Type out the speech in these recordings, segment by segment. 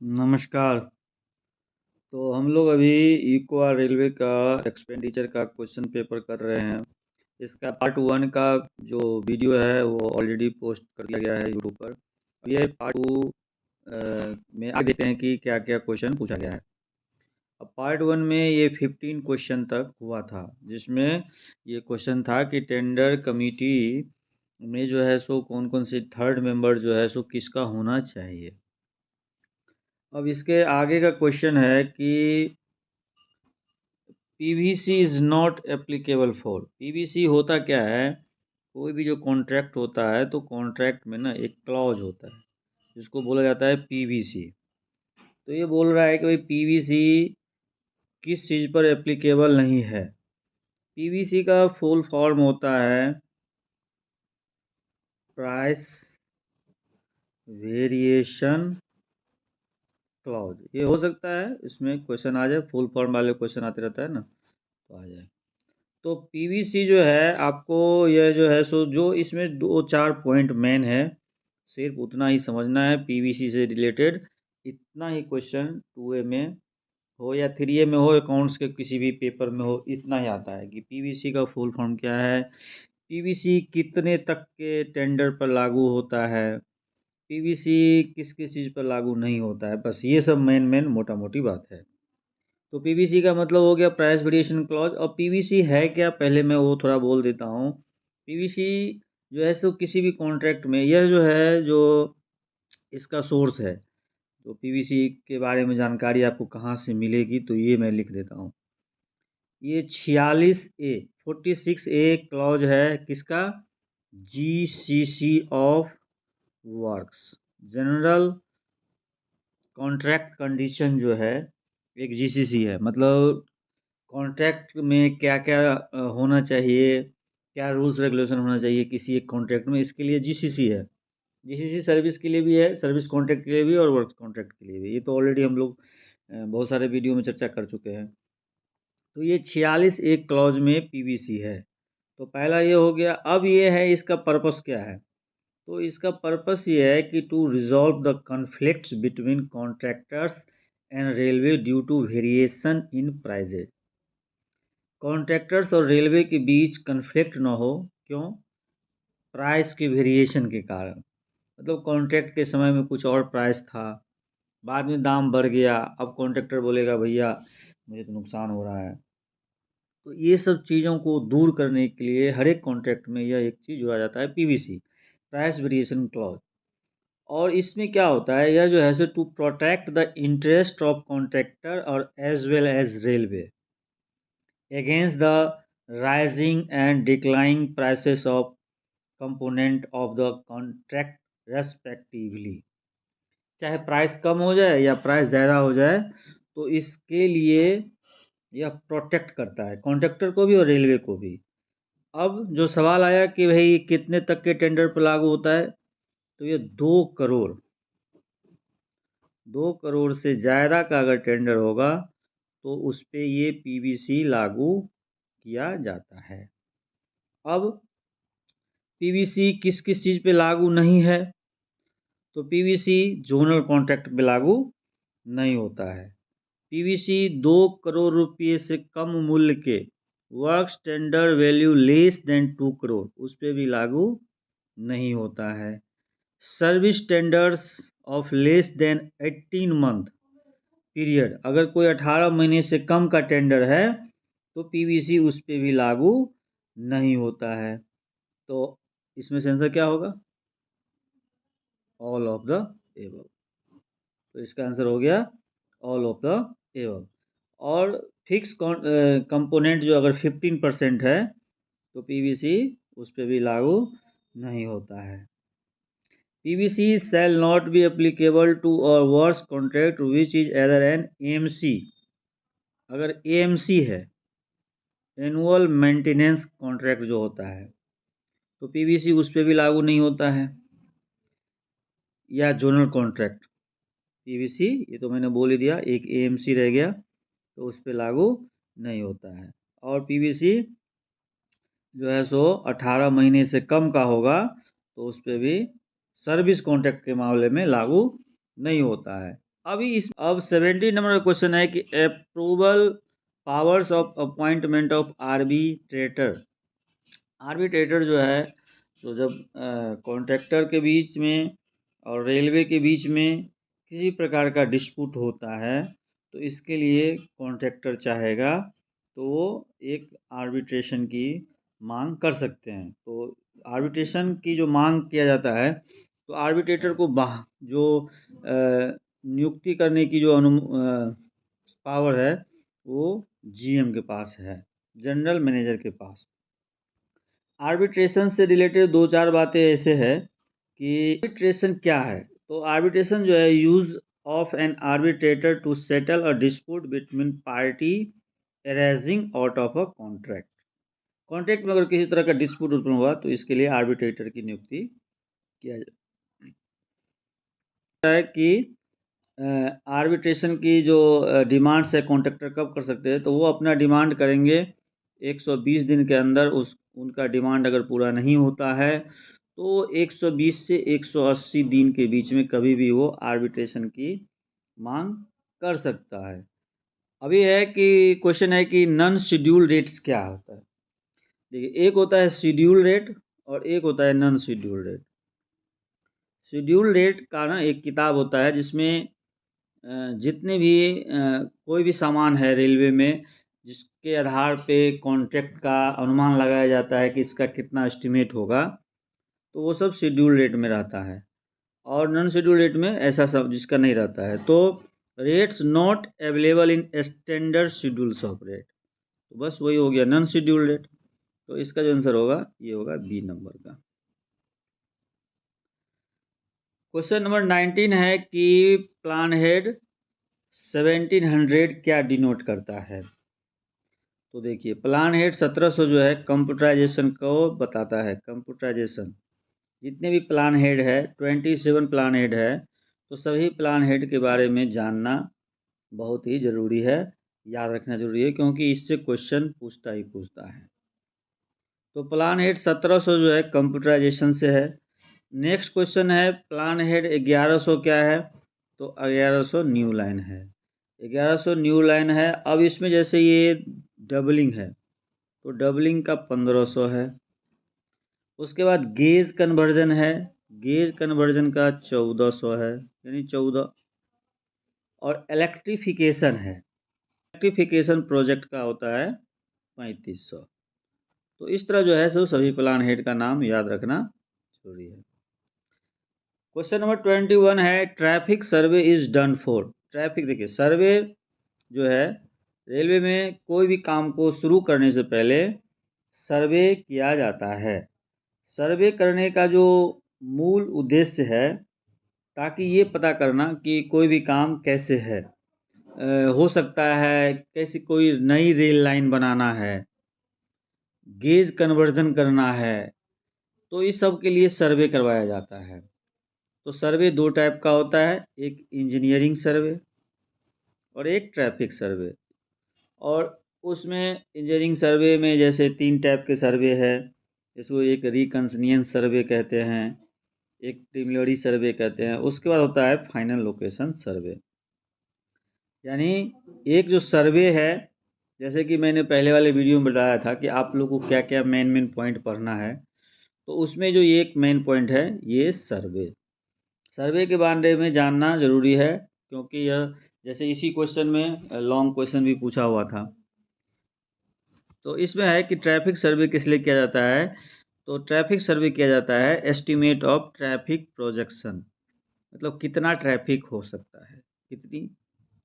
नमस्कार। तो हम लोग अभी इको रेलवे का एक्सपेंडिचर का क्वेश्चन पेपर कर रहे हैं। इसका पार्ट 1 का जो वीडियो है वो ऑलरेडी पोस्ट कर दिया गया है यूट्यूब पर। अब ये पार्ट 2 में आगे देखते हैं कि क्या क्या क्वेश्चन पूछा गया है। अब पार्ट 1 में ये 15 क्वेश्चन तक हुआ था, जिसमें ये क्वेश्चन था कि टेंडर कमेटी में जो है सो कौन कौन से थर्ड मेंबर जो है सो किसका होना चाहिए। अब इसके आगे का क्वेश्चन है कि PVC is not applicable for. PVC होता क्या है, कोई भी जो कॉन्ट्रैक्ट होता है तो कॉन्ट्रैक्ट में ना एक क्लॉज होता है जिसको बोला जाता है पीवीसी। तो ये बोल रहा है कि भाई पीवीसी किस चीज़ पर एप्लीकेबल नहीं है। पीवीसी का फुल फॉर्म होता है प्राइस वेरिएशन क्लॉज। ये हो सकता है इसमें क्वेश्चन आ जाए, फुल फॉर्म वाले क्वेश्चन आते रहता है ना, तो आ जाए। तो पीवीसी जो है आपको यह जो है सो जो इसमें 2-4 पॉइंट मेन है, सिर्फ उतना ही समझना है पीवीसी से रिलेटेड। इतना ही क्वेश्चन 2A में हो या 3A में हो, अकाउंट्स के किसी भी पेपर में हो, इतना ही आता है कि पीवीसी का फुल फॉर्म क्या है, पीवीसी कितने तक के टेंडर पर लागू होता है, पीवीसी किस किस चीज़ पर लागू नहीं होता है। बस ये सब मेन मेन मोटा मोटी बात है। तो पीवीसी का मतलब हो गया प्राइस वेरिएशन क्लॉज। और पीवीसी है क्या, पहले मैं वो थोड़ा बोल देता हूँ। पीवीसी जो है सो किसी भी कॉन्ट्रैक्ट में, यह जो है जो इसका सोर्स है, तो पीवीसी के बारे में जानकारी आपको कहाँ से मिलेगी, तो ये मैं लिख देता हूँ। ये 46A क्लॉज है किसका, GCC of works, general contract condition जो है एक जीसीसी है। मतलब कॉन्ट्रैक्ट में क्या क्या होना चाहिए, क्या रूल्स रेगुलेशन होना चाहिए किसी एक कॉन्ट्रैक्ट में, इसके लिए जीसीसी है। जीसीसी सर्विस के लिए भी है, सर्विस कॉन्ट्रैक्ट के लिए भी और वर्क कॉन्ट्रैक्ट के लिए भी। ये तो ऑलरेडी हम लोग बहुत सारे वीडियो में चर्चा कर चुके हैं। तो ये 46 क्लॉज में पीवीसी है। तो पहला ये हो गया। अब ये है इसका पर्पस क्या है, तो इसका पर्पस ये है कि to resolve the conflicts between contractors and railway due to variation in prices. Contractors और रेलवे के बीच कन्फ्लिक्ट ना हो, क्यों, प्राइस के वेरिएशन के कारण। मतलब कॉन्ट्रैक्ट के समय में कुछ और प्राइस था, बाद में दाम बढ़ गया, अब कॉन्ट्रैक्टर बोलेगा भैया मुझे तो नुकसान हो रहा है। तो ये सब चीज़ों को दूर करने के लिए हर एक कॉन्ट्रैक्ट में यह एक चीज़ जोड़ा जाता है, पीवीसी, प्राइस वेरिएशन क्लॉज। और इसमें क्या होता है, यह जो है so to protect the interest of contractor और as well as railway against the rising and declining prices of component of the contract respectively। चाहे प्राइस कम हो जाए या प्राइस ज़्यादा हो जाए, तो इसके लिए यह प्रोटेक्ट करता है कॉन्ट्रैक्टर को भी और रेलवे को भी। अब जो सवाल आया कि भाई कितने तक के टेंडर पर लागू होता है, तो ये 2 करोड़, 2 करोड़ से ज़्यादा का अगर टेंडर होगा तो उस पर ये पीवीसी लागू किया जाता है। अब पीवीसी किस किस चीज़ पे लागू नहीं है, तो पीवीसी जोनल कॉन्ट्रैक्ट पे लागू नहीं होता है। पीवीसी 2 करोड़ रुपये से कम मूल्य के works tender value less than 2 crore, उस पर भी लागू नहीं होता है। Service tenders of less than 18 month period, अगर कोई 18 महीने से कम का टेंडर है तो पीवीसी उस पर भी लागू नहीं होता है। तो इसमें से आंसर क्या होगा, ऑल ऑफ द एबव। तो इसका आंसर हो गया ऑल ऑफ द एबव। और फिक्स कंपोनेंट जो अगर 15% है तो पीवीसी उस पर भी लागू नहीं होता है। PVC shall not be applicable to और works contract which is either an AMC. अगर एएमसी है, एनुअल मेंटेनेंस कॉन्ट्रैक्ट जो होता है, तो पीवीसी उस पर भी लागू नहीं होता है। या जोनल कॉन्ट्रैक्ट पीवीसी, ये तो मैंने बोल ही दिया, एक एएमसी रह गया, तो उस पर लागू नहीं होता है। और पीवीसी जो है सो 18 महीने से कम का होगा तो उस पर भी सर्विस कॉन्ट्रैक्ट के मामले में लागू नहीं होता है। अब 70 नंबर का क्वेश्चन है कि approval powers of appointment of arbitrator. Arbitrator जो है, तो जब कॉन्ट्रैक्टर के बीच में और रेलवे के बीच में किसी प्रकार का डिस्प्यूट होता है, तो इसके लिए कॉन्ट्रैक्टर चाहेगा तो वो एक आर्बिट्रेशन की मांग कर सकते हैं। तो आर्बिट्रेशन की जो मांग किया जाता है, तो आर्बिट्रेटर को जो नियुक्ति करने की जो पावर है, वो जीएम के पास है, जनरल मैनेजर के पास। आर्बिट्रेशन से रिलेटेड दो चार बातें ऐसे है कि आर्बिट्रेशन क्या है। तो आर्बिट्रेशन जो है, use of an arbitrator to settle a dispute between party arising out of a contract. Contract में अगर किसी तरह का डिस्प्यूट उत्पन्न हुआ, तो इसके लिए आर्बिट्रेटर की नियुक्ति किया जाता है। कि आर्बिट्रेशन की जो डिमांड्स है, कॉन्ट्रैक्टर कब कर सकते हैं, तो वो अपना डिमांड करेंगे 120 दिन के अंदर। उनका डिमांड अगर पूरा नहीं होता है, तो 120 से 180 दिन के बीच में कभी भी वो आर्बिट्रेशन की मांग कर सकता है। अभी है कि क्वेश्चन है कि नॉन शेड्यूल रेट्स क्या होता है। देखिए, एक होता है शेड्यूल रेट और एक होता है non schedule rate. Schedule rate का ना एक किताब होता है, जिसमें जितने भी कोई भी सामान है रेलवे में, जिसके आधार पे कॉन्ट्रैक्ट का अनुमान लगाया जाता है कि इसका कितना एस्टिमेट होगा, तो वो सब शेड्यूल रेट में रहता है। और नॉन शेड्यूल रेट में ऐसा सब जिसका नहीं रहता है। तो rates not available in standard schedules of rate, तो बस वही हो गया नॉन शेड्यूल रेट। तो इसका जो आंसर होगा, ये होगा बी नंबर का। क्वेश्चन नंबर 19 है कि प्लान हेड 1700 क्या डिनोट करता है। तो देखिए, प्लान हेड 1700 जो है, कंप्यूटराइजेशन को बताता है। कंप्यूटराइजेशन जितने भी प्लान हेड है, 27 प्लान हेड है, तो सभी प्लान हेड के बारे में जानना बहुत ही ज़रूरी है, याद रखना जरूरी है, क्योंकि इससे क्वेश्चन पूछता ही पूछता है। तो प्लान हेड 1700 जो है, कंप्यूटराइजेशन से है। नेक्स्ट क्वेश्चन है, प्लान हेड 1100 क्या है, तो 1100 न्यू लाइन है। 1100 न्यू लाइन है। अब इसमें जैसे ये डबलिंग है, तो डबलिंग का 1500 है। उसके बाद गेज कन्वर्जन है, गेज कन्वर्जन का 1400 है, यानी 14। और इलेक्ट्रिफिकेशन है, इलेक्ट्रिफिकेशन प्रोजेक्ट का होता है 3500। तो इस तरह जो है सो सभी प्लान हेड का नाम याद रखना जरूरी है। क्वेश्चन नंबर 21 है, traffic survey is done for. Traffic, देखिए सर्वे जो है, रेलवे में कोई भी काम को शुरू करने से पहले सर्वे किया जाता है। सर्वे करने का जो मूल उद्देश्य है, ताकि ये पता करना कि कोई भी काम कैसे है, हो सकता है कैसी कोई नई रेल लाइन बनाना है, गेज कन्वर्जन करना है, तो इस सब के लिए सर्वे करवाया जाता है। तो सर्वे दो टाइप का होता है, एक इंजीनियरिंग सर्वे और एक ट्रैफिक सर्वे। और उसमें इंजीनियरिंग सर्वे में जैसे 3 टाइप के सर्वे है, इसको एक रिकंसनियंस सर्वे कहते हैं, एक प्रीलिमिनरी सर्वे कहते हैं, उसके बाद होता है फाइनल लोकेशन सर्वे। यानी एक जो सर्वे है, जैसे कि मैंने पहले वाले वीडियो में बताया था कि आप लोग को क्या क्या मेन पॉइंट पढ़ना है, तो उसमें जो ये एक मेन पॉइंट है, ये सर्वे। सर्वे के बारे में जानना ज़रूरी है, क्योंकि यह जैसे इसी क्वेश्चन में लॉन्ग क्वेश्चन भी पूछा हुआ था। तो इसमें है कि ट्रैफिक सर्वे किस लिए किया जाता है। तो ट्रैफिक सर्वे किया जाता है एस्टिमेट ऑफ ट्रैफिक प्रोजेक्शन, मतलब कितना ट्रैफिक हो सकता है, कितनी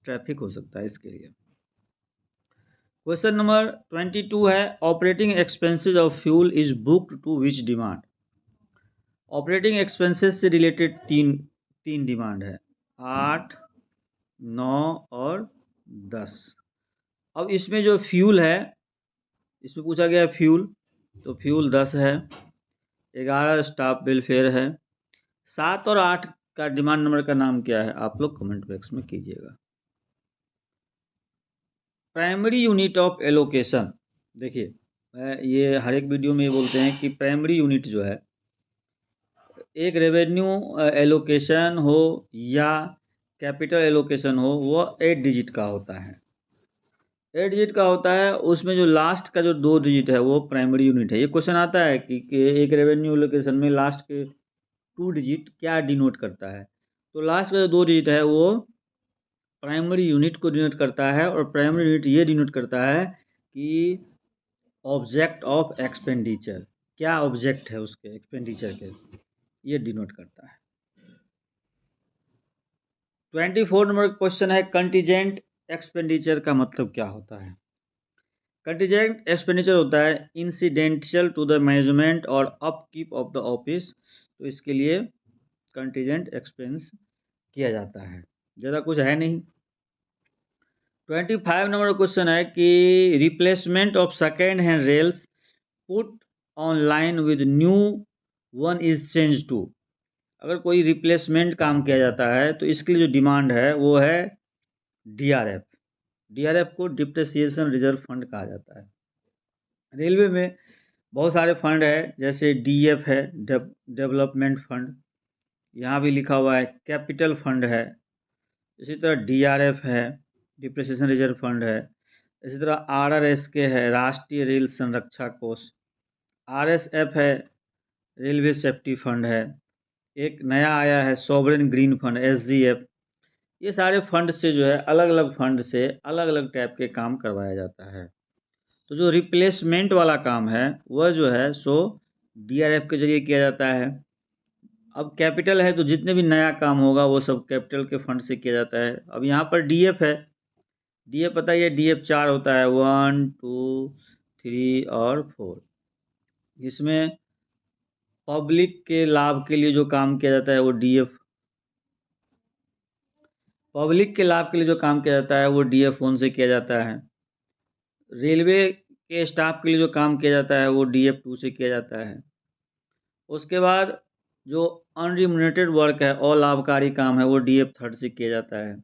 ट्रैफिक हो सकता है, इसके लिए। क्वेश्चन नंबर 22 है, operating expenses of fuel is booked to which demand. Operating expenses से रिलेटेड तीन डिमांड है, 8, 9 और 10। अब इसमें जो फ्यूल है, इसमें पूछा गया है फ्यूल, तो फ्यूल 10 है। 11 स्टाफ वेलफेयर है। 7 और 8 का डिमांड नंबर का नाम क्या है, आप लोग कमेंट बॉक्स में कीजिएगा। प्राइमरी यूनिट ऑफ एलोकेशन, देखिए ये हर एक वीडियो में ये बोलते हैं कि प्राइमरी यूनिट जो है, एक रेवेन्यू एलोकेशन हो या कैपिटल एलोकेशन हो वो 8 डिजिट का होता है। 8 डिजिट का होता है, उसमें जो लास्ट का जो 2 डिजिट है वो प्राइमरी यूनिट है। ये क्वेश्चन आता है कि एक रेवेन्यू एलोकेशन में लास्ट के 2 डिजिट क्या डिनोट करता है। तो लास्ट का जो 2 डिजिट है वो प्राइमरी यूनिट को डिनोट करता है, और प्राइमरी यूनिट ये डिनोट करता है कि ऑब्जेक्ट ऑफ एक्सपेंडिचर, क्या ऑब्जेक्ट है उसके एक्सपेंडिचर के, ये डिनोट करता है। 24 नंबर क्वेश्चन है कंटीजेंट एक्सपेंडिचर का मतलब क्या होता है। कंटीजेंट एक्सपेंडिचर होता है इंसिडेंशियल टू द मैनेजमेंट और अपकीप ऑफ द ऑफिस। तो इसके लिए कंटीजेंट एक्सपेंस किया जाता है, ज़्यादा कुछ है नहीं। 25 नंबर क्वेश्चन है कि replacement of second hand rails put on line with new one is change to. अगर कोई रिप्लेसमेंट काम किया जाता है तो इसके लिए जो डिमांड है वो है डीआरएफ। डीआरएफ को डिप्रिसिएशन रिजर्व फंड कहा जाता है। रेलवे में बहुत सारे फंड है, जैसे डीएफ है, डेवलपमेंट फंड, यहाँ भी लिखा हुआ है कैपिटल फंड है। इसी तरह डीआरएफ है, डिप्रिसिएशन रिजर्व फंड है। इसी तरह आरआरएसके है, राष्ट्रीय रेल संरक्षा कोष। आरएसएफ है, रेलवे सेफ्टी फंड है। एक नया आया है सॉवरेन ग्रीन फंड, एसजीएफ। ये सारे फंड से जो है, अलग अलग फंड से अलग अलग टाइप के काम करवाया जाता है। तो जो रिप्लेसमेंट वाला काम है वह जो है सो डीआरएफ के जरिए किया जाता है। अब कैपिटल है तो जितने भी नया काम होगा वो सब कैपिटल के फंड से किया जाता है। अब यहाँ पर डीएफ है, डीएफ पता ही है, डीएफ 4 होता है, 1 2 3 और 4। इसमें पब्लिक के लाभ के लिए जो काम किया जाता है वो डीएफ, पब्लिक के लाभ के लिए जो काम किया जाता है वो डीएफ 1 से किया जाता है। रेलवे के स्टाफ के लिए जो काम किया जाता है वो डीएफ 2 से किया जाता है। उसके बाद जो अनरिम्यूनरेटेड वर्क है और लाभकारी काम है वो डीएफ 3 से किया जाता है,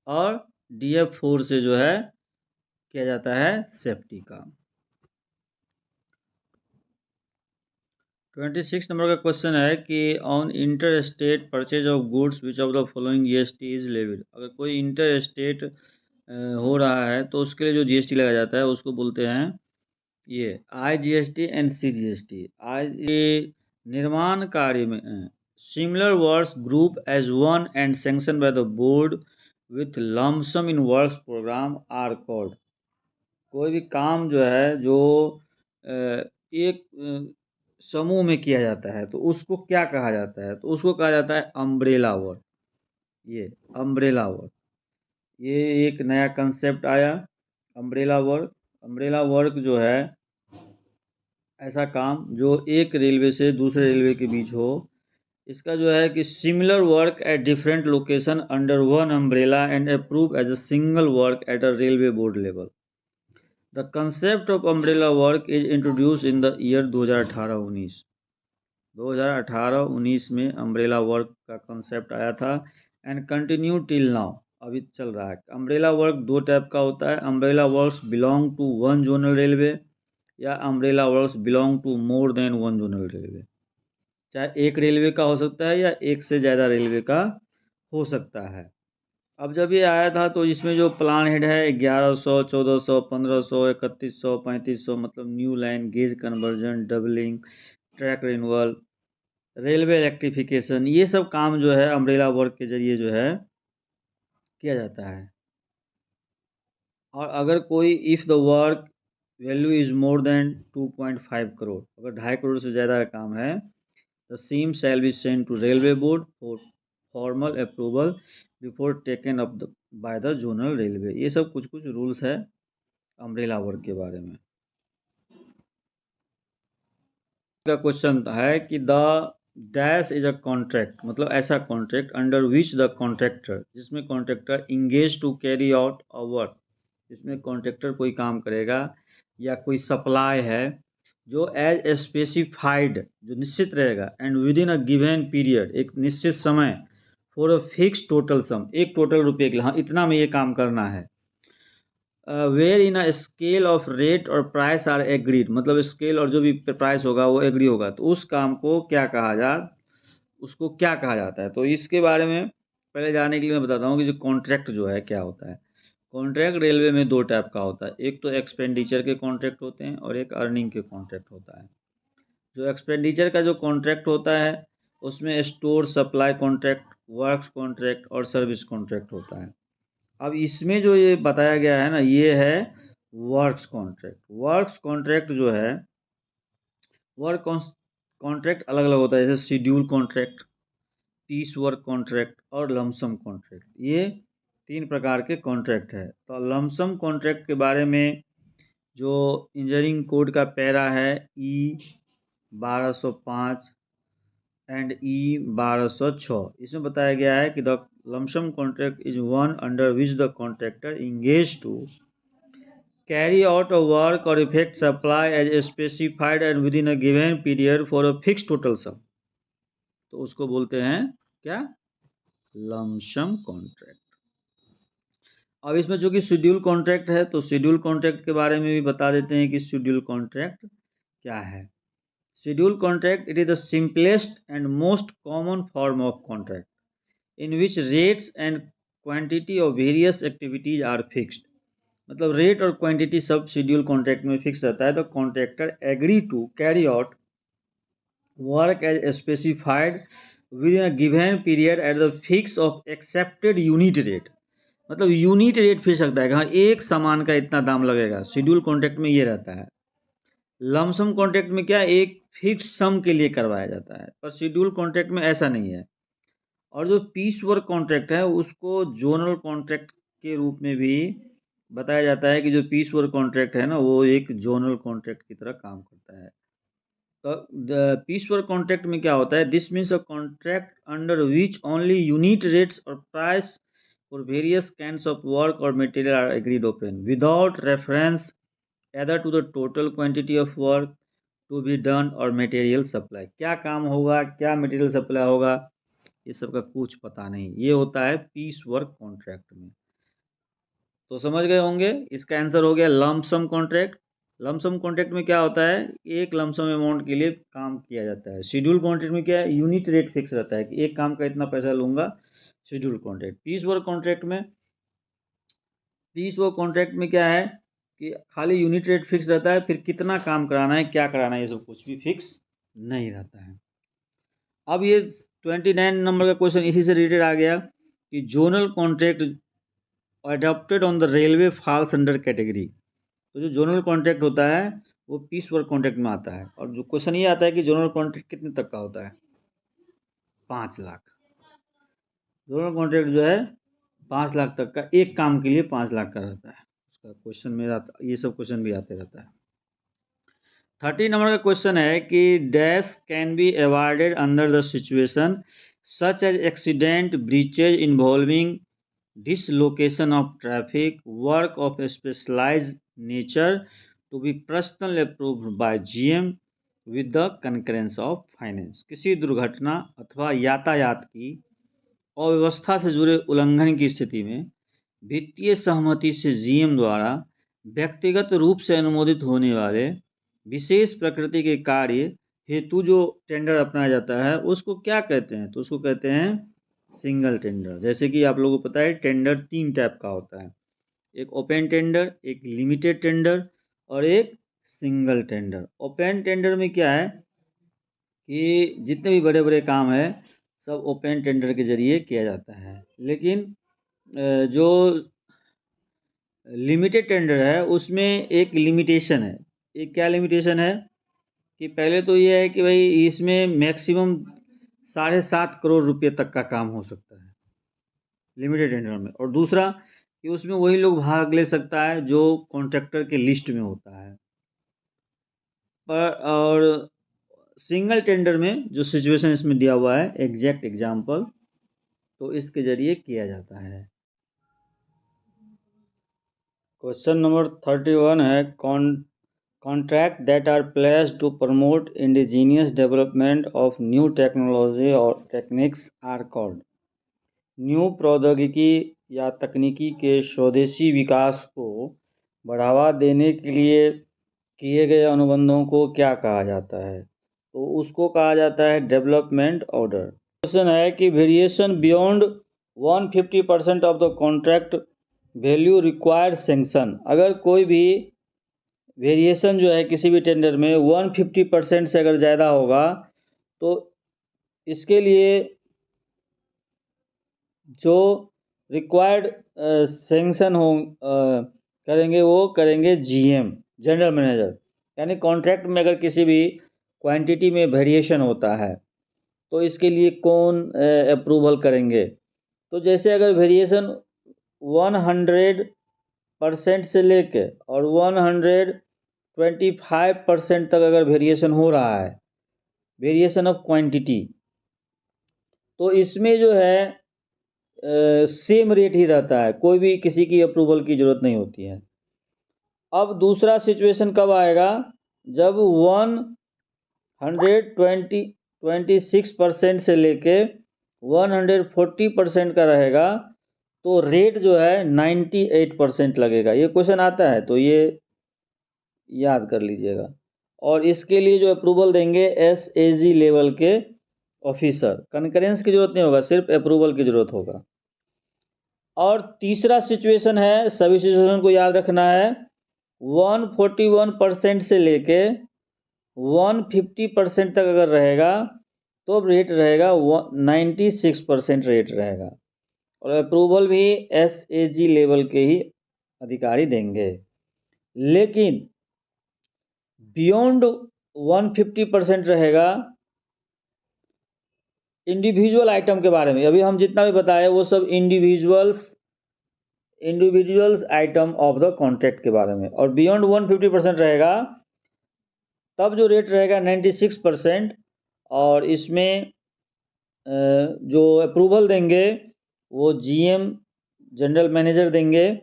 और डीएफ 4 से जो है किया जाता है सेफ्टी काम। 26 नंबर का क्वेश्चन है कि on inter state purchase of goods which of the following GST is levied. अगर कोई इंटर स्टेट हो रहा है तो उसके लिए जो जीएसटी लगाया जाता है उसको बोलते हैं ये आईजीएसटी एंड सीजीएसटी। आई निर्माण कार्य में similar works group as one and sanction by the board with lump sum in works program are called. कोई भी काम जो है जो एक समूह में किया जाता है तो उसको क्या कहा जाता है, तो उसको कहा जाता है अम्ब्रेला वर्क। ये अम्ब्रेला वर्क, ये एक नया कंसेप्ट आया अम्ब्रेला वर्क। अम्ब्रेला वर्क जो है ऐसा काम जो एक रेलवे से दूसरे रेलवे के बीच हो। इसका जो है कि similar work at different location under one umbrella and approve as a single work at a railway board level. The concept of umbrella work is introduce in the year 2018-19। 2018-19 में umbrella work का concept आया था and continue till now, अभी चल रहा है। Umbrella work दो type का होता है, umbrella works belong to one zonal railway या umbrella works belong to more than one zonal railway. चाहे एक रेलवे का हो सकता है या एक से ज़्यादा रेलवे का हो सकता है। अब जब ये आया था तो इसमें जो प्लान हेड है 1100, 1400, 1500, 3100, 3500, मतलब new line, gauge conversion, doubling, track renewal, railway electrification, ये सब काम जो है अम्ब्रेला वर्क के जरिए जो है किया जाता है। और अगर कोई if the work value is more than 2.5 crore, अगर 2.5 करोड़ से ज़्यादा का काम है, the same shall be send to railway board for formal approval before taken up by the zonal railway. ये सब कुछ कुछ रूल्स है अम्ब्रेला वर्क के बारे में। का क्वेश्चन है कि the dash is a contract, मतलब ऐसा contract under which the contractor, जिसमें contractor engage to carry out a work, जिसमें कॉन्ट्रैक्टर कोई काम करेगा या कोई सप्लाई है जो एज स्पेसिफाइड, जो निश्चित रहेगा, and with in a given period, एक निश्चित समय, for a fix total sum, एक टोटल रुपये के लिए, हाँ इतना में ये काम करना है। Where in a scale of rate और प्राइस आर एग्रीड, मतलब स्केल और जो भी प्राइस होगा वो एग्री होगा, तो उस काम को क्या कहा उसको क्या कहा जाता है। तो इसके बारे में पहले जाने के लिए मैं बताता हूँ कि जो कॉन्ट्रैक्ट जो है क्या होता है। कॉन्ट्रैक्ट रेलवे में 2 टाइप का होता है, एक तो एक्सपेंडिचर के कॉन्ट्रैक्ट होते हैं और एक अर्निंग के कॉन्ट्रैक्ट होता है। जो एक्सपेंडिचर का जो कॉन्ट्रैक्ट होता है उसमें store supply contract, works contract और सर्विस कॉन्ट्रैक्ट होता है। अब इसमें जो ये बताया गया है ना, ये है वर्क्स कॉन्ट्रैक्ट। वर्क्स कॉन्ट्रैक्ट जो है, वर्क कॉन्ट्रैक्ट अलग अलग होता है, जैसे schedule contract, piece work contract और लमसम कॉन्ट्रैक्ट। ये 3 प्रकार के कॉन्ट्रैक्ट है। तो लमसम कॉन्ट्रैक्ट के बारे में जो इंजीनियरिंग कोड का पैरा है E1205 एंड E1206, इसमें बताया गया है कि the lump sum contract is one under which the contractor engage to carry out a work or effect supply as specified and within a given period for a fixed total sum। तो उसको बोलते हैं क्या? Lump sum contract. अब इसमें जो कि schedule contract है, तो शेड्यूल कॉन्ट्रैक्ट के बारे में भी बता देते हैं कि शेड्यूल कॉन्ट्रैक्ट क्या है। Schedule contract it is the simplest and most common form of contract in which rates and quantity of various activities are fixed. मतलब रेट और क्वांटिटी सब शेड्यूल कॉन्ट्रैक्ट में फिक्स रहता है। तो contractor agree to carry out work as specified with in a given period at the fix of accepted unit rate. मतलब unit rate fix रखता है कि हाँ एक सामान का इतना दाम लगेगा, शेड्यूल कॉन्ट्रैक्ट में ये रहता है। लमसम कॉन्ट्रैक्ट में क्या, एक फिक्स सम के लिए करवाया जाता है, पर शेड्यूल कॉन्ट्रैक्ट में ऐसा नहीं है। और जो पीस वर्क कॉन्ट्रैक्ट है उसको जोनल कॉन्ट्रैक्ट के रूप में भी बताया जाता है कि जो पीस वर्क कॉन्ट्रैक्ट है ना, वो एक जोनल कॉन्ट्रैक्ट की तरह काम करता है। तो द पीस वर्क कॉन्ट्रैक्ट में क्या होता है, this means a contract under which only unit rates और price for various kinds of work और material are agreed open without reference either to the total quantity of work to be done और material supply. क्या काम होगा, क्या material supply होगा, ये सब का कुछ पता नहीं। ये होता है पीस वर्क कॉन्ट्रैक्ट में। तो समझ गए होंगे, इसका आंसर हो गया लमसम कॉन्ट्रैक्ट। लमसम कॉन्ट्रैक्ट में क्या होता है, एक लमसम अमाउंट के लिए काम किया जाता है। शेड्यूल कॉन्ट्रैक्ट में क्या है, यूनिट रेट फिक्स रहता है कि एक काम का इतना पैसा लूंगा, schedule contract. Piece work contract में, पीस वर्क कॉन्ट्रैक्ट में क्या है कि खाली यूनिट रेट फिक्स रहता है, फिर कितना काम कराना है, क्या कराना है, ये सब कुछ भी फिक्स नहीं रहता है। अब ये 29 नंबर का क्वेश्चन इसी से रिलेटेड आ गया कि zonal contract adopted on the railway falls under category. तो जो जोनल कॉन्ट्रैक्ट होता है वो पीस वर्क कॉन्ट्रैक्ट में आता है। और जो क्वेश्चन ये आता है कि जोनल कॉन्ट्रैक्ट कितने तक का होता है, 5 लाख। जोनल कॉन्ट्रैक्ट जो है 5 लाख तक का, एक काम के लिए 5 लाख का रहता है। उसका क्वेश्चन में ये सब क्वेश्चन भी आते रहता है। 30 नंबर का क्वेश्चन है कि dash can be awarded under the situation such as accident, breaches involving dislocation of traffic, work of specialized nature to be personally approved by GM with the concurrence of finance। किसी दुर्घटना अथवा यातायात की अव्यवस्था से जुड़े उल्लंघन की स्थिति में वित्तीय सहमति से GM द्वारा व्यक्तिगत रूप से अनुमोदित होने वाले विशेष प्रकृति के कार्य हेतु जो टेंडर अपनाया जाता है उसको क्या कहते हैं, तो उसको कहते हैं सिंगल टेंडर। जैसे कि आप लोगों को पता है टेंडर 3 टाइप का होता है, एक ओपन टेंडर, एक लिमिटेड टेंडर और एक सिंगल टेंडर। ओपन टेंडर में क्या है कि जितने भी बड़े बड़े काम है सब ओपन टेंडर के जरिए किया जाता है। लेकिन जो लिमिटेड टेंडर है उसमें एक लिमिटेशन है। एक क्या लिमिटेशन है कि पहले तो ये है कि भाई इसमें मैक्सिमम 7.5 करोड़ रुपये तक का काम हो सकता है लिमिटेड टेंडर में। और दूसरा कि उसमें वही लोग भाग ले सकता है जो कॉन्ट्रैक्टर के लिस्ट में होता है। पर और सिंगल टेंडर में जो सिचुएशन इसमें दिया हुआ है एग्जैक्ट एग्जाम्पल, तो इसके जरिए किया जाता है। क्वेश्चन नंबर 31 है contract that are placed to promote indigenous development of new technology और टेक्निक्स आर कॉल्ड। न्यू प्रौद्योगिकी या तकनीकी के स्वदेशी विकास को बढ़ावा देने के लिए किए गए अनुबंधों को क्या कहा जाता है, तो उसको कहा जाता है डेवलपमेंट ऑर्डर। क्वेश्चन है कि variation beyond 150% of the contract value required sanction. अगर कोई भी वेरिएशन जो है किसी भी टेंडर में 150% से अगर ज़्यादा होगा तो इसके लिए जो रिक्वायर्ड सेंक्शन हो करेंगे वो करेंगे जीएम, जनरल मैनेजर। यानी कॉन्ट्रैक्ट में अगर किसी भी क्वांटिटी में वेरिएशन होता है तो इसके लिए कौन अप्रूवल करेंगे। तो जैसे अगर वेरिएशन 100% से लेके और 125% तक अगर वेरिएशन हो रहा है, वेरिएशन ऑफ क्वांटिटी, तो इसमें जो है सेम रेट ही रहता है, कोई भी किसी की अप्रूवल की ज़रूरत नहीं होती है। अब दूसरा सिचुएशन कब आएगा, जब 126% से लेके 140% का रहेगा तो रेट जो है 98% लगेगा। ये क्वेश्चन आता है तो ये याद कर लीजिएगा। और इसके लिए जो अप्रूवल देंगे SAG लेवल के ऑफिसर, कंकरेंस की जरूरत नहीं होगा, सिर्फ अप्रूवल की जरूरत होगा। और तीसरा सिचुएशन है, सभी सिचुएशन को याद रखना है, 141% से लेके 150% तक अगर रहेगा तो रेट रहेगा 96% रेट रहेगा। और अप्रूवल भी SAG लेवल के ही अधिकारी देंगे। लेकिन बियॉन्ड 150% रहेगा इंडिविजुअल आइटम के बारे में। अभी हम जितना भी बताए वो सब individuals item of the contract के बारे में। और बियॉन्ड 150% रहेगा तब जो रेट रहेगा 96%। और इसमें जो अप्रूवल देंगे वो GM, जनरल मैनेजर देंगे,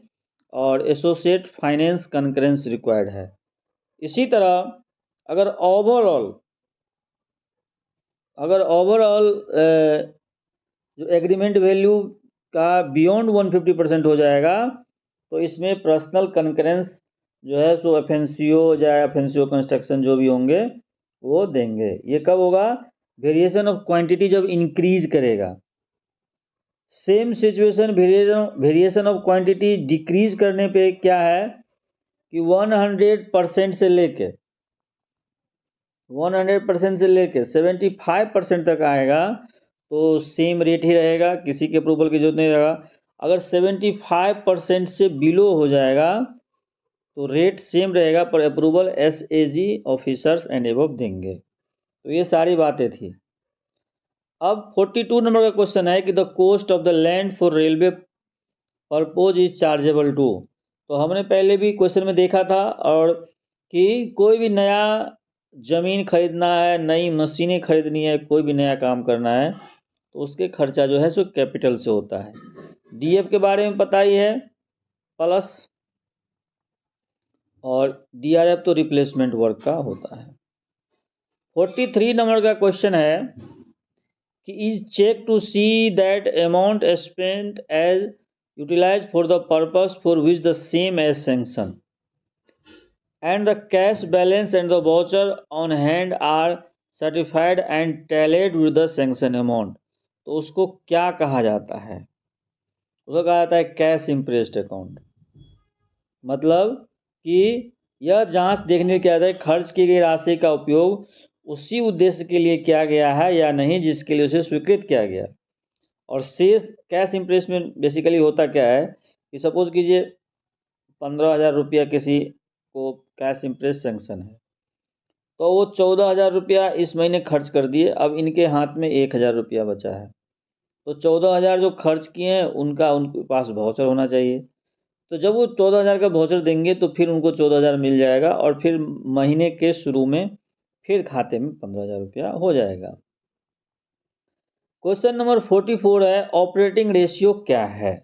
और एसोसिएट फाइनेंस कंकरेंस रिक्वायर्ड है। इसी तरह अगर ओवरऑल जो एग्रीमेंट वैल्यू का बियॉन्ड 150% हो जाएगा तो इसमें पर्सनल कंकरेंस जो है सो एफएनसीओ या एफएनसीओ कंस्ट्रक्शन जो भी होंगे वो देंगे। ये कब होगा, वेरिएशन ऑफ क्वांटिटी जब इंक्रीज करेगा। Same situation variation of quantity decrease करने पे क्या है कि 100% से लेके 75% तक आएगा तो सेम रेट ही रहेगा, किसी के अप्रूवल की जरूरत नहीं रहेगा। अगर 75% से बिलो हो जाएगा तो रेट सेम रहेगा, पर approval SAG officers and above देंगे। तो ये सारी बातें थी। अब 42 नंबर का क्वेश्चन है कि the cost of the land for railway purpose is chargeable to. तो हमने पहले भी क्वेश्चन में देखा था और कि कोई भी नया ज़मीन खरीदना है, नई मशीनें खरीदनी है, कोई भी नया काम करना है तो उसके खर्चा जो है सो कैपिटल से होता है। DF के बारे में पता ही है, प्लस, और DRF तो रिप्लेसमेंट वर्क का होता है। 43 नंबर का क्वेश्चन है कि is check to see that amount spent as utilise for the purpose for which the same as sanction and the cash balance and the voucher on hand are certified and tallied with the sanction amount। तो उसको क्या कहा जाता है, उसको कहा जाता है कैश इम्प्रेस्ड अकाउंट। मतलब कि यह जांच देखने के आधार खर्च की गई राशि का उपयोग उसी उद्देश्य के लिए किया गया है या नहीं जिसके लिए उसे स्वीकृत किया गया। और शेष कैश इम्प्रेस में बेसिकली होता क्या है कि सपोज कीजिए 15,000 रुपया किसी को कैश इम्प्रेस सेंक्शन है तो वो 14,000 रुपया इस महीने खर्च कर दिए, अब इनके हाथ में 1,000 रुपया बचा है तो 14,000 जो खर्च किए हैं उनके पास वाउचर होना चाहिए। तो जब वो 14,000 का वाउचर देंगे तो फिर उनको 14,000 मिल जाएगा और फिर महीने के शुरू में फिर खाते में 15,000 रुपया हो जाएगा। क्वेश्चन नंबर 44 है ऑपरेटिंग रेशियो क्या है।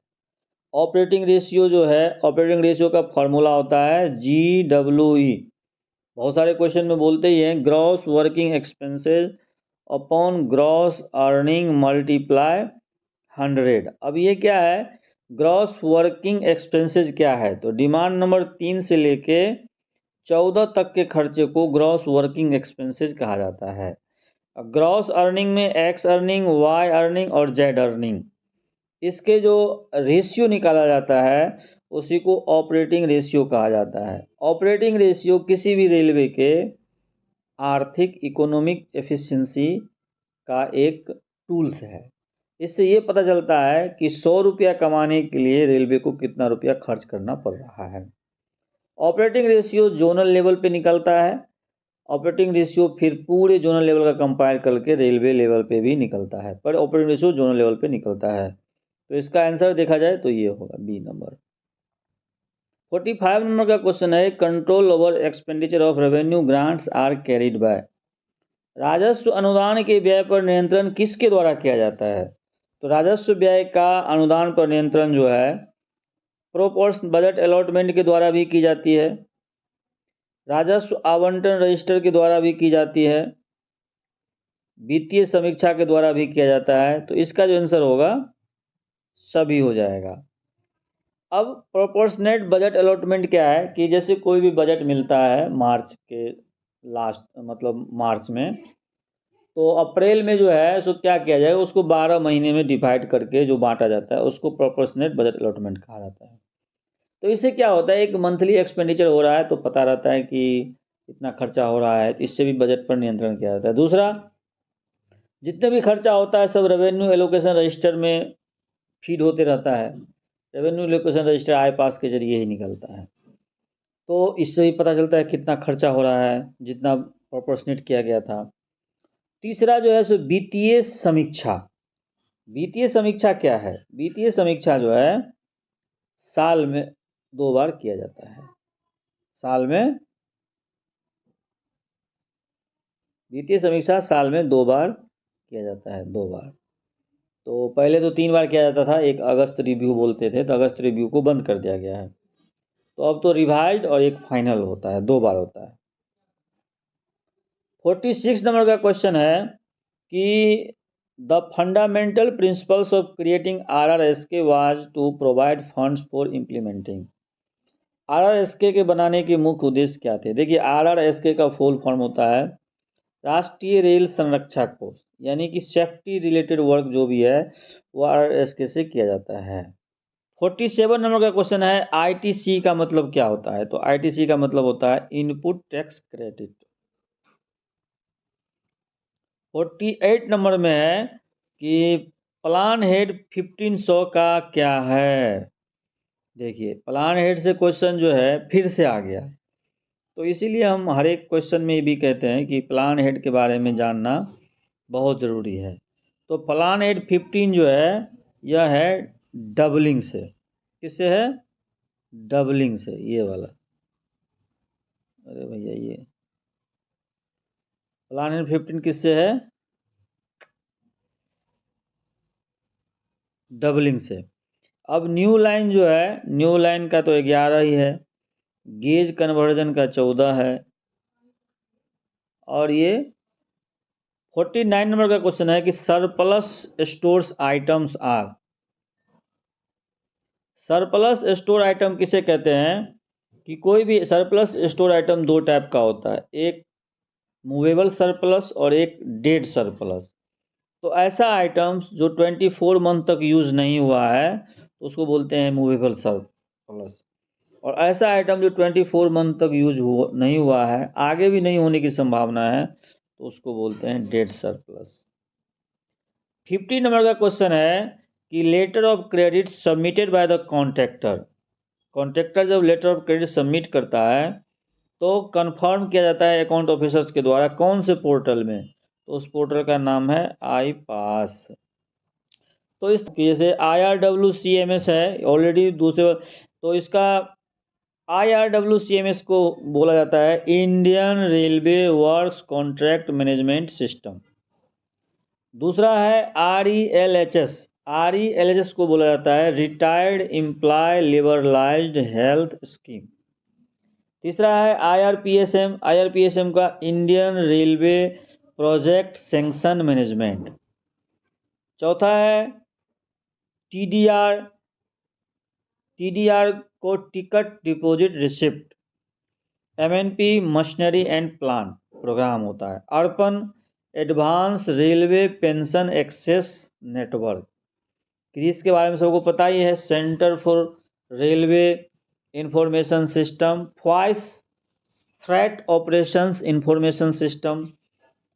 ऑपरेटिंग रेशियो जो है, ऑपरेटिंग रेशियो का फॉर्मूला होता है GWE। बहुत सारे क्वेश्चन में बोलते ही हैं gross working expenses upon gross earning multiply 100। अब ये क्या है, ग्रॉस वर्किंग एक्सपेंसेस क्या है, तो डिमांड नंबर 3 से लेके 14 तक के खर्चे को ग्रॉस वर्किंग एक्सपेंसेस कहा जाता है। ग्रॉस अर्निंग में X अर्निंग, Y अर्निंग और Z अर्निंग, इसके जो रेशियो निकाला जाता है उसी को ऑपरेटिंग रेशियो कहा जाता है। ऑपरेटिंग रेशियो किसी भी रेलवे के आर्थिक इकोनॉमिक एफिशिएंसी का एक टूल्स है। इससे ये पता चलता है कि 100 रुपया कमाने के लिए रेलवे को कितना रुपया खर्च करना पड़ रहा है। ऑपरेटिंग रेशियो जोनल लेवल पे निकलता है। ऑपरेटिंग रेशियो फिर पूरे जोनल लेवल का कंपाइल करके रेलवे लेवल पे भी निकलता है, पर ऑपरेटिंग रेशियो जोनल लेवल पे निकलता है। तो इसका आंसर देखा जाए तो ये होगा बी नंबर। 45 नंबर का क्वेश्चन है, control over expenditure of revenue grants are carried by. राजस्व अनुदान के व्यय पर नियंत्रण किसके द्वारा किया जाता है? तो राजस्व व्यय का अनुदान पर नियंत्रण जो है प्रोपोर्शन बजट अलॉटमेंट के द्वारा भी की जाती है, राजस्व आवंटन रजिस्टर के द्वारा भी की जाती है, वित्तीय समीक्षा के द्वारा भी किया जाता है। तो इसका जो आंसर होगा सभी हो जाएगा। अब प्रोपोर्शनेट बजट अलॉटमेंट क्या है कि जैसे कोई भी बजट मिलता है मार्च के लास्ट मतलब मार्च में, तो अप्रैल में जो है सो क्या किया जाएगा, उसको 12 महीने में डिवाइड करके जो बांटा जाता है उसको प्रोपोर्शनेट बजट अलॉटमेंट कहा जाता है। तो इससे क्या होता है, एक मंथली एक्सपेंडिचर हो रहा है तो पता रहता है कि इतना खर्चा हो रहा है, तो इससे भी बजट पर नियंत्रण किया जाता है। दूसरा, जितने भी खर्चा होता है सब रेवेन्यू एलोकेशन रजिस्टर में फीड होते रहता है। रेवेन्यू एलोकेशन रजिस्टर आई पास के जरिए ही निकलता है, तो इससे भी पता चलता है कितना खर्चा हो रहा है जितना प्रोपोर्शनेट किया गया था। तीसरा जो है सो वित्तीय समीक्षा। वित्तीय समीक्षा क्या है? वित्तीय समीक्षा जो है साल में 2 बार किया जाता है। साल में वित्तीय समीक्षा साल में 2 बार किया जाता है, 2 बार। तो पहले तो 3 बार किया जाता था, एक अगस्त रिव्यू बोलते थे, तो अगस्त रिव्यू को बंद कर दिया गया है। तो अब तो रिवाइज्ड और एक फाइनल होता है, 2 बार होता है। 46 नंबर का क्वेश्चन है कि the fundamental principles of creating RRSK was to provide funds for implementing. RRSK के बनाने के मुख्य उद्देश्य क्या थे? देखिए, RRSK का फुल फॉर्म होता है राष्ट्रीय रेल संरक्षा कोष, यानी कि सेफ्टी रिलेटेड वर्क जो भी है वो RRSK से किया जाता है। 47 नंबर का क्वेश्चन है, ITC का मतलब क्या होता है? तो ITC का मतलब होता है इनपुट टैक्स क्रेडिट। 48 नंबर में है कि प्लान हेड 1500 का क्या है? देखिए, प्लान हेड से क्वेश्चन जो है फिर से आ गया, तो इसीलिए हम हर एक क्वेश्चन में ये भी कहते हैं कि प्लान हेड के बारे में जानना बहुत ज़रूरी है। तो प्लान हेड 15 जो है यह है डबलिंग से। किससे है? डबलिंग से, ये वाला। अरे भैया, ये प्लान हेड 15 किससे है? डबलिंग से। अब न्यू लाइन जो है, न्यू लाइन का तो 11 ही है, गेज कन्वर्जन का 14 है, और ये 49 नंबर का क्वेश्चन है कि surplus stores items are. Surplus store item किसे कहते हैं कि कोई भी सरप्लस स्टोर आइटम 2 टाइप का होता है, एक मूवेबल सरप्लस और एक डेड सरप्लस। तो ऐसा आइटम्स जो 24 मंथ तक यूज़ नहीं हुआ है तो उसको बोलते हैं मूवेबल सरप्लस, और ऐसा आइटम जो 24 मंथ तक नहीं हुआ है, आगे भी नहीं होने की संभावना है, तो उसको बोलते हैं डेड सरप्लस। 50 नंबर का क्वेश्चन है कि letter of credit submitted by the contractor. Contractor जब लेटर ऑफ क्रेडिट सबमिट करता है तो कंफर्म किया जाता है अकाउंट ऑफिसर्स के द्वारा, कौन से पोर्टल में? तो उस पोर्टल का नाम है आई पास। तो इस जैसे IRWCMS है ऑलरेडी दूसरे, तो इसका IRWCMS को बोला जाता है Indian railway works contract management system. दूसरा है RELHS। RELHS को बोला जाता है retired employ liberalised health scheme. तीसरा है IRPSM। IRPSM का Indian railway project sanction management. चौथा है TDR। TDR को ticket deposit receipt. MNP machinery and plant programme होता है। ARPAN advance railway pension access network. CRIS के बारे में सबको पता ही है, centre for railway information system, FOIS freight operations information system,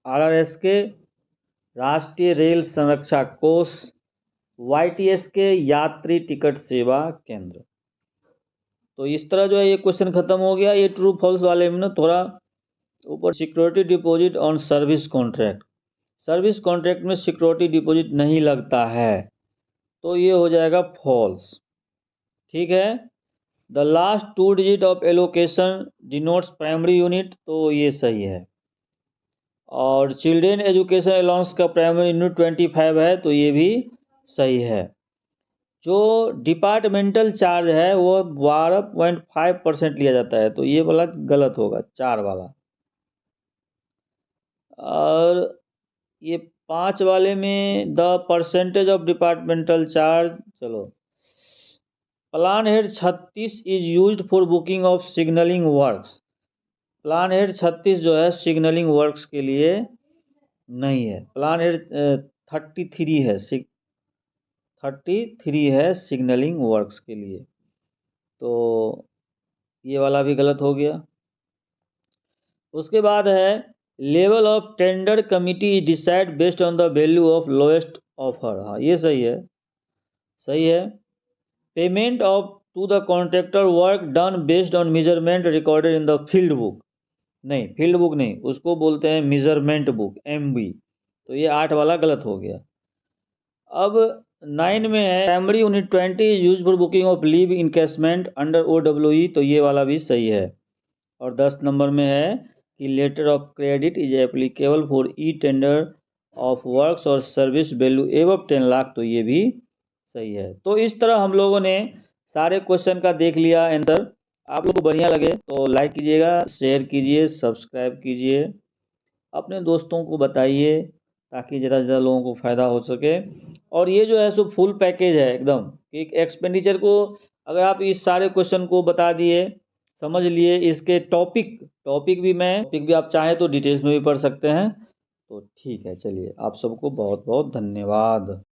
RRSK राष्ट्रीय रेल संरक्षा कोष, YTSK यात्री टिकट सेवा केंद्र। तो इस तरह जो है ये क्वेश्चन खत्म हो गया। ये ट्रू फॉल्स वाले में ना थोड़ा ऊपर security deposit on service contract, service contract में सिक्योरिटी डिपॉजिट नहीं लगता है, तो ये हो जाएगा फॉल्स। ठीक है। The last 2 digit of allocation denotes primary unit, तो ये सही है। और चिल्ड्रेन एजुकेशन अलाउंस का प्राइमरी यूनिट 25 है, तो ये भी सही है। जो डिपार्टमेंटल चार्ज है वो 12.5% लिया जाता है, तो ये वाला गलत होगा, 4 वाला। और ये 5 वाले में the percentage of departmental charge, चलो, plan head 36 is used for booking of signalling works. Plan head 36 जो है सिग्नलिंग वर्क्स के लिए नहीं है। प्लान हेड 33 है, 33 है सिग्नलिंग वर्क्स के लिए, तो ये वाला भी गलत हो गया। उसके बाद है level of tender committee is decide based on the value of lowest offer. हाँ, ये सही है, सही है। Payment of to the contractor work done based on measurement recorded in the field book, नहीं, फील्ड बुक नहीं, उसको बोलते हैं मेजरमेंट बुक, MB। तो ये 8 वाला गलत हो गया। अब 9 में है primary unit 20 use for booking of leave encasement under OEE, तो ये वाला भी सही है। और 10 नंबर में है कि letter of credit is applicable for e tender of works और सर्विस वैल्यू एबव 10 लाख, तो ये भी सही है। तो इस तरह हम लोगों ने सारे क्वेश्चन का देख लिया आंसर। आप लोग को बढ़िया लगे तो लाइक कीजिएगा, शेयर कीजिए, सब्सक्राइब कीजिए, अपने दोस्तों को बताइए ताकि ज़्यादा से ज़्यादा लोगों को फ़ायदा हो सके। और ये जो है सो फुल पैकेज है एकदम, एक एक्सपेंडिचर को अगर आप इस सारे क्वेश्चन को बता दिए, समझ लिए, इसके टॉपिक भी आप चाहें तो डिटेल्स में भी पढ़ सकते हैं। तो ठीक है, चलिए, आप सबको बहुत बहुत धन्यवाद।